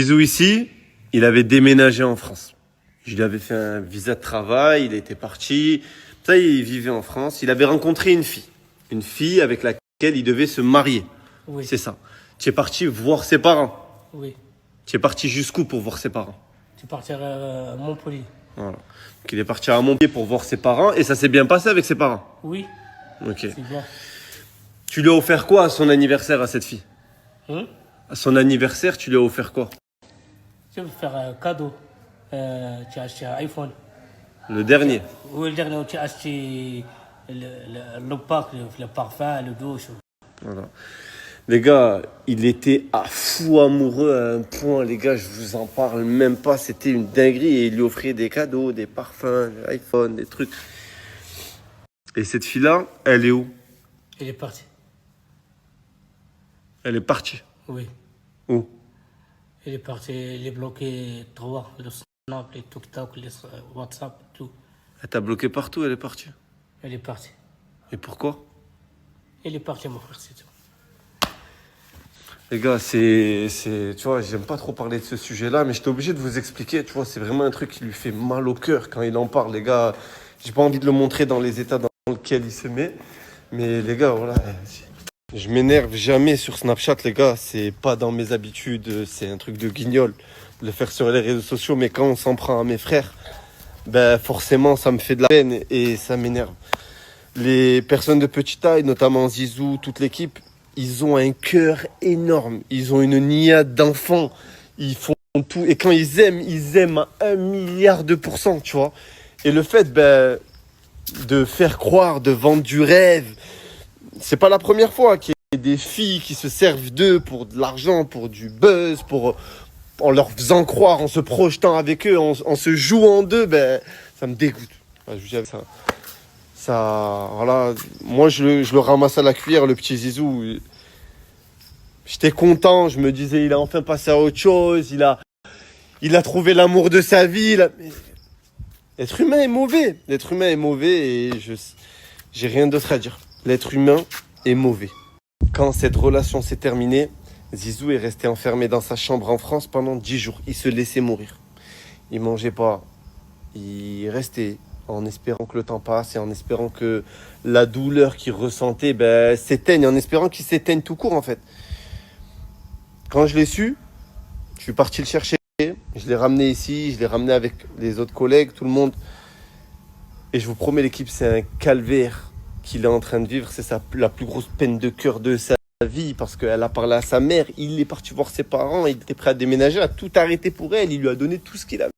Zizou ici, il avait déménagé en France. Je lui avais fait un visa de travail, il était parti. Ça, il vivait en France. Il avait rencontré une fille. Une fille avec laquelle il devait se marier. Oui, C'est ça. Tu es parti voir ses parents. oui. Tu es parti jusqu'où pour voir ses parents? Tu partiras à Montpellier. Voilà. Donc il est parti à Montpellier pour voir ses parents et ça s'est bien passé avec ses parents. Oui, Ok. c'est bien. Tu lui as offert quoi à son anniversaire à cette fille? Hein? À son anniversaire, tu lui as offert quoi? Je vais faire un cadeau. Tu as acheté un iPhone. Le dernier. Oui, le dernier, tu as acheté le pack, le parfum, le douche. Voilà. Les gars, il était à fou amoureux à un point, les gars, je vous en parle même pas, c'était une dinguerie et il lui offrait des cadeaux, des parfums, des iPhones, des trucs. Et cette fille-là, elle est où? Il est parti. Elle est partie. Oui. Où? Il est parti, il est bloqué trois, le Snap, les TikTok, les WhatsApp, tout. Elle t'a bloqué partout, elle est partie. Il est parti. Et pourquoi? Il est parti, mon frère, c'est tout. Les gars, tu vois, j'aime pas trop parler de ce sujet-là, mais j'étais obligé de vous expliquer, tu vois, c'est vraiment un truc qui lui fait mal au cœur quand il en parle, les gars. J'ai pas envie de le montrer dans les états dans lesquels il se met, mais les gars, voilà. Je m'énerve jamais sur Snapchat, les gars, c'est pas dans mes habitudes, c'est un truc de guignol de le faire sur les réseaux sociaux, mais quand on s'en prend à mes frères, ben forcément, ça me fait de la peine et ça m'énerve. Les personnes de petite taille, notamment Zizou, toute l'équipe, ils ont un cœur énorme. Ils ont une niade d'enfants. Ils font tout. Et quand ils aiment à 1 milliard %, tu vois. Et le fait de faire croire, de vendre du rêve, c'est pas la première fois qu'il y a des filles qui se servent d'eux pour de l'argent, pour du buzz, en leur faisant croire, en se projetant avec eux, en se jouant d'eux, ça me dégoûte. Je vous dis ça, voilà. Moi, je le ramasse à la cuillère, le petit Zizou. J'étais content, je me disais, il a enfin passé à autre chose, il a trouvé l'amour de sa vie. Mais l'être humain est mauvais. L'être humain est mauvais et j'ai rien d'autre à dire. L'être humain est mauvais. Quand cette relation s'est terminée, Zizou est resté enfermé dans sa chambre en France pendant 10 jours. Il se laissait mourir. Il mangeait pas. Il restait en espérant que le temps passe et en espérant que la douleur qu'il ressentait s'éteigne, en espérant qu'il s'éteigne tout court en fait. Quand je l'ai su, je suis parti le chercher, je l'ai ramené ici, je l'ai ramené avec les autres collègues, tout le monde. Et je vous promets l'équipe, c'est un calvaire qu'il est en train de vivre, c'est la plus grosse peine de cœur de sa vie parce qu'elle a parlé à sa mère, il est parti voir ses parents, il était prêt à déménager, à tout arrêter pour elle, il lui a donné tout ce qu'il avait.